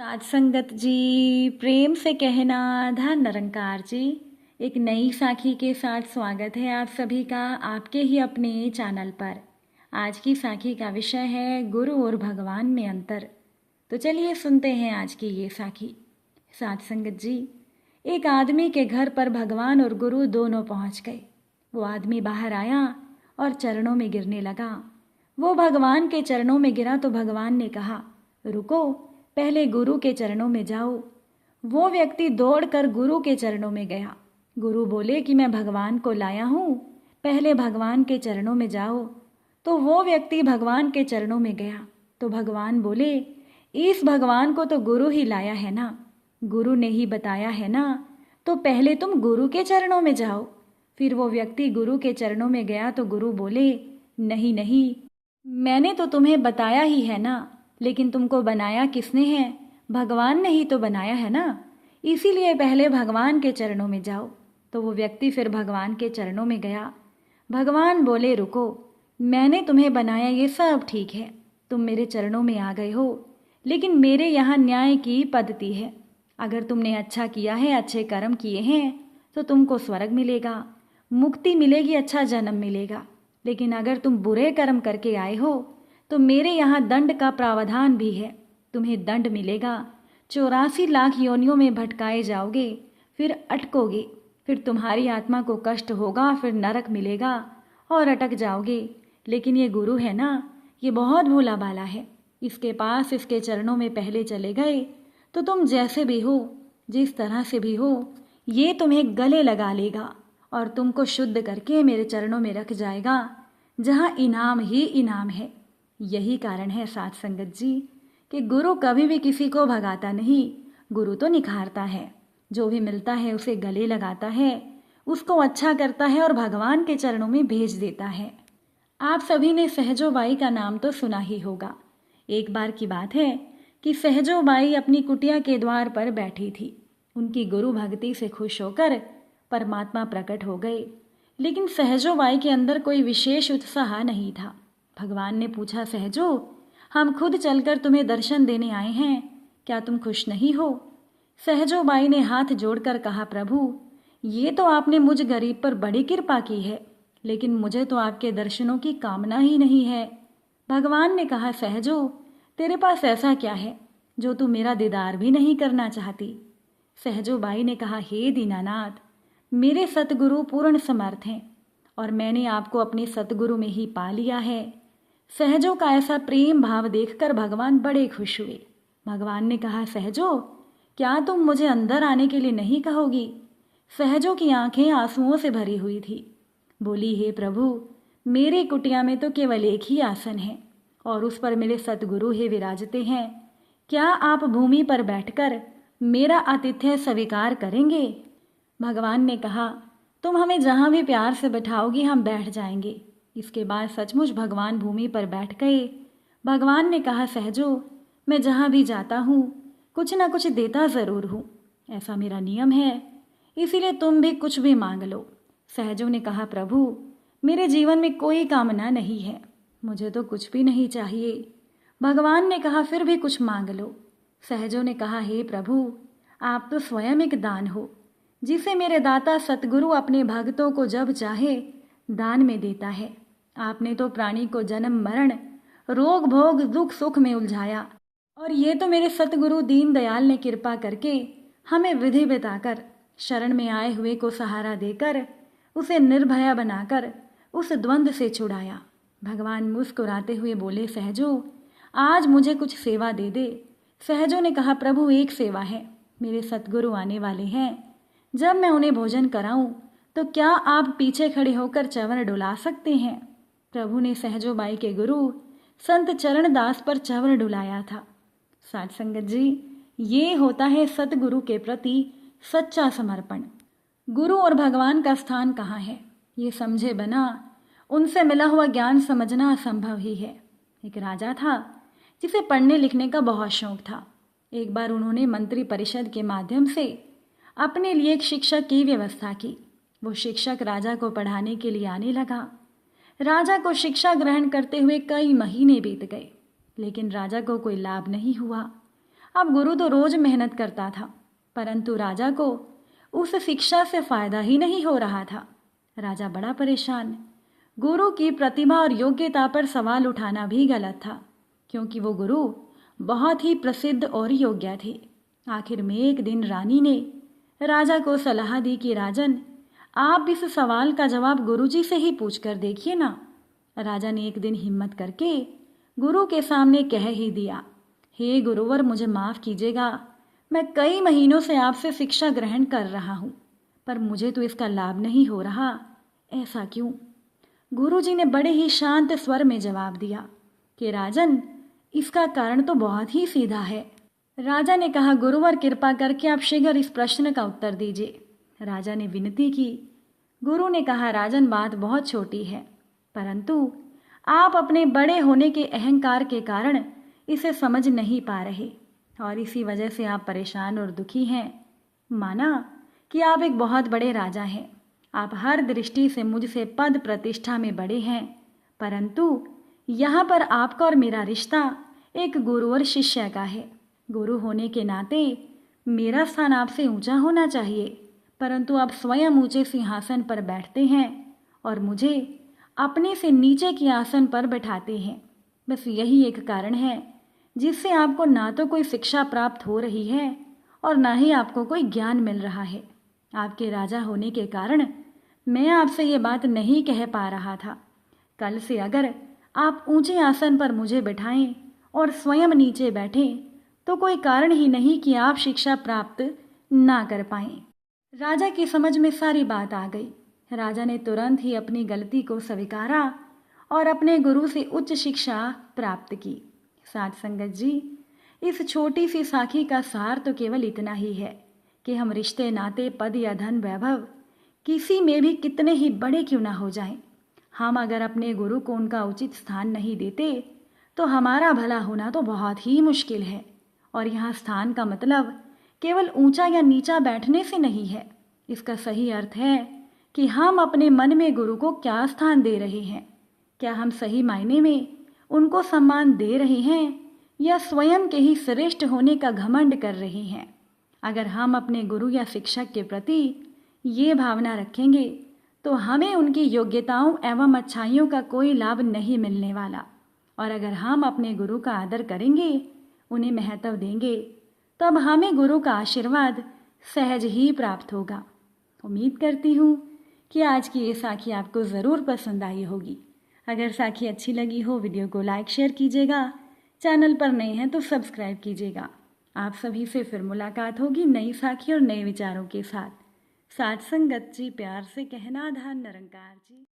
साध संगत जी, प्रेम से कहना धन निरंकार जी। एक नई साखी के साथ स्वागत है आप सभी का आपके ही अपने चैनल पर। आज की साखी का विषय है गुरु और भगवान में अंतर। तो चलिए सुनते हैं आज की ये साखी। साध संगत जी, एक आदमी के घर पर भगवान और गुरु दोनों पहुंच गए। वो आदमी बाहर आया और चरणों में गिरने लगा। वो भगवान के चरणों में गिरा तो भगवान ने कहा, रुको, पहले गुरु के चरणों में जाओ। वो व्यक्ति दौड़कर गुरु के चरणों में गया। गुरु बोले कि मैं भगवान को लाया हूँ, पहले भगवान के चरणों में जाओ। तो वो व्यक्ति भगवान के चरणों में गया तो भगवान बोले, इस भगवान को तो गुरु ही लाया है ना, गुरु ने ही बताया है ना, तो पहले तुम गुरु के चरणों में जाओ। फिर वो व्यक्ति गुरु के चरणों में गया तो गुरु बोले, नहीं नहीं, मैंने तो तुम्हें बताया ही है ना, लेकिन तुमको बनाया किसने है? भगवान ने ही तो बनाया है ना, इसीलिए पहले भगवान के चरणों में जाओ। तो वो व्यक्ति फिर भगवान के चरणों में गया। भगवान बोले, रुको, मैंने तुम्हें बनाया ये सब ठीक है, तुम मेरे चरणों में आ गए हो, लेकिन मेरे यहाँ न्याय की पद्धति है। अगर तुमने अच्छा किया है, अच्छे कर्म किए हैं, तो तुमको स्वर्ग मिलेगा, मुक्ति मिलेगी, अच्छा जन्म मिलेगा। लेकिन अगर तुम बुरे कर्म करके आए हो तो मेरे यहाँ दंड का प्रावधान भी है, तुम्हें दंड मिलेगा। 84 लाख योनियों में भटकाए जाओगे, फिर अटकोगे, फिर तुम्हारी आत्मा को कष्ट होगा, फिर नरक मिलेगा और अटक जाओगे। लेकिन ये गुरु है ना, ये बहुत भोला भाला है, इसके पास इसके चरणों में पहले चले गए तो तुम जैसे भी हो, जिस तरह से भी हो, ये तुम्हें गले लगा लेगा और तुमको शुद्ध करके मेरे चरणों में रख जाएगा, जहाँ इनाम ही इनाम है। यही कारण है साध संगत जी कि गुरु कभी भी किसी को भगाता नहीं, गुरु तो निखारता है, जो भी मिलता है उसे गले लगाता है, उसको अच्छा करता है और भगवान के चरणों में भेज देता है। आप सभी ने सहजोबाई का नाम तो सुना ही होगा। एक बार की बात है कि सहजोबाई अपनी कुटिया के द्वार पर बैठी थी। उनकी गुरु भक्ति से खुश होकर परमात्मा प्रकट हो गए, लेकिन सहजोबाई के अंदर कोई विशेष उत्साह नहीं था। भगवान ने पूछा, सहजो, हम खुद चलकर तुम्हें दर्शन देने आए हैं, क्या तुम खुश नहीं हो? सहजोबाई ने हाथ जोड़कर कहा, प्रभु, ये तो आपने मुझ गरीब पर बड़ी कृपा की है, लेकिन मुझे तो आपके दर्शनों की कामना ही नहीं है। भगवान ने कहा, सहजो, तेरे पास ऐसा क्या है जो तू मेरा दीदार भी नहीं करना चाहती? सहजोबाई ने कहा, हे दीनानाथ, मेरे सतगुरु पूर्ण समर्थ हैं और मैंने आपको अपने सतगुरु में ही पा लिया है। सहजो का ऐसा प्रेम भाव देखकर भगवान बड़े खुश हुए। भगवान ने कहा, सहजो, क्या तुम मुझे अंदर आने के लिए नहीं कहोगी? सहजो की आंखें आंसुओं से भरी हुई थी। बोली, हे प्रभु, मेरे कुटिया में तो केवल एक ही आसन है और उस पर मेरे सतगुरु ही विराजते हैं। क्या आप भूमि पर बैठकर मेरा आतिथ्य स्वीकार करेंगे? भगवान ने कहा, तुम हमें जहाँ भी प्यार से बैठाओगी हम बैठ जाएंगे। इसके बाद सचमुच भगवान भूमि पर बैठ गए। भगवान ने कहा, सहजो, मैं जहाँ भी जाता हूँ कुछ ना कुछ देता ज़रूर हूँ, ऐसा मेरा नियम है, इसीलिए तुम भी कुछ भी मांग लो। सहजो ने कहा, प्रभु, मेरे जीवन में कोई कामना नहीं है, मुझे तो कुछ भी नहीं चाहिए। भगवान ने कहा, फिर भी कुछ मांग लो। सहजो ने कहा, हे प्रभु, आप तो स्वयं एक दान हो, जिसे मेरे दाता सतगुरु अपने भक्तों को जब चाहे दान में देता है। आपने तो प्राणी को जन्म मरण, रोग भोग, दुख सुख में उलझाया, और ये तो मेरे सतगुरु दीनदयाल ने कृपा करके हमें विधि बताकर, शरण में आए हुए को सहारा देकर, उसे निर्भया बनाकर उस द्वंद्व से छुड़ाया। भगवान मुस्कुराते हुए बोले, सहजो, आज मुझे कुछ सेवा दे दे। सहजो ने कहा, प्रभु, एक सेवा है, मेरे सतगुरु आने वाले हैं, जब मैं उन्हें भोजन कराऊं तो क्या आप पीछे खड़े होकर चंवर डुला सकते हैं? प्रभु ने सहजोबाई के गुरु संत चरणदास पर चंवर डुलाया था। साध संगत जी, ये होता है सतगुरु के प्रति सच्चा समर्पण। गुरु और भगवान का स्थान कहाँ है, ये समझे बिना उनसे मिला हुआ ज्ञान समझना असंभव ही है। एक राजा था जिसे पढ़ने लिखने का बहुत शौक था। एक बार उन्होंने मंत्री परिषद के माध्यम से अपने लिए एक शिक्षक की व्यवस्था की। वो शिक्षक राजा को पढ़ाने के लिए आने लगा। राजा को शिक्षा ग्रहण करते हुए कई महीने बीत गए, लेकिन राजा को कोई लाभ नहीं हुआ। अब गुरु तो रोज मेहनत करता था, परंतु राजा को उस शिक्षा से फायदा ही नहीं हो रहा था। राजा बड़ा परेशान। गुरु की प्रतिभा और योग्यता पर सवाल उठाना भी गलत था, क्योंकि वो गुरु बहुत ही प्रसिद्ध और योग्य थे। आखिर में एक दिन रानी ने राजा को सलाह दी कि राजन, आप इस सवाल का जवाब गुरुजी से ही पूछ कर देखिए ना। राजा ने एक दिन हिम्मत करके गुरु के सामने कह ही दिया, हे गुरुवर, मुझे माफ़ कीजिएगा, मैं कई महीनों से आपसे शिक्षा ग्रहण कर रहा हूँ, पर मुझे तो इसका लाभ नहीं हो रहा। ऐसा क्यों? गुरुजी ने बड़े ही शांत स्वर में जवाब दिया कि राजन, इसका कारण तो बहुत ही सीधा है। राजा ने कहा, गुरुवर, कृपा करके आप शीघ्र इस प्रश्न का उत्तर दीजिए। राजा ने विनती की। गुरु ने कहा, राजन, बात बहुत छोटी है, परंतु आप अपने बड़े होने के अहंकार के कारण इसे समझ नहीं पा रहे और इसी वजह से आप परेशान और दुखी हैं। माना कि आप एक बहुत बड़े राजा हैं, आप हर दृष्टि से मुझसे पद प्रतिष्ठा में बड़े हैं, परंतु यहाँ पर आपका और मेरा रिश्ता एक गुरु और शिष्य का है। गुरु होने के नाते मेरा स्थान आपसे ऊंचा होना चाहिए, परंतु आप स्वयं ऊंचे सिंहासन पर बैठते हैं और मुझे अपने से नीचे के आसन पर बैठाते हैं। बस यही एक कारण है जिससे आपको ना तो कोई शिक्षा प्राप्त हो रही है और ना ही आपको कोई ज्ञान मिल रहा है। आपके राजा होने के कारण मैं आपसे ये बात नहीं कह पा रहा था। कल से अगर आप ऊंचे आसन पर मुझे बैठाएं और स्वयं नीचे बैठें तो कोई कारण ही नहीं कि आप शिक्षा प्राप्त ना कर पाएं। राजा की समझ में सारी बात आ गई। राजा ने तुरंत ही अपनी गलती को स्वीकारा और अपने गुरु से उच्च शिक्षा प्राप्त की। साथ संगत जी, इस छोटी सी साखी का सार तो केवल इतना ही है कि हम रिश्ते, नाते, पद या धन वैभव किसी में भी कितने ही बड़े क्यों ना हो जाएं, हम अगर अपने गुरु को उनका उचित स्थान नहीं देते तो हमारा भला होना तो बहुत ही मुश्किल है। और यहाँ स्थान का मतलब केवल ऊंचा या नीचा बैठने से नहीं है। इसका सही अर्थ है कि हम अपने मन में गुरु को क्या स्थान दे रहे हैं। क्या हम सही मायने में उनको सम्मान दे रहे हैं या स्वयं के ही श्रेष्ठ होने का घमंड कर रहे हैं? अगर हम अपने गुरु या शिक्षक के प्रति ये भावना रखेंगे तो हमें उनकी योग्यताओं एवं अच्छाइयों का कोई लाभ नहीं मिलने वाला। और अगर हम अपने गुरु का आदर करेंगे, उन्हें महत्व देंगे, तब हमें गुरु का आशीर्वाद सहज ही प्राप्त होगा। उम्मीद करती हूँ कि आज की ये साखी आपको ज़रूर पसंद आई होगी। अगर साखी अच्छी लगी हो, वीडियो को लाइक शेयर कीजिएगा, चैनल पर नए हैं तो सब्सक्राइब कीजिएगा। आप सभी से फिर मुलाकात होगी नई साखी और नए विचारों के साथ। साथ संगत जी, प्यार से कहना, धन निरंकार जी।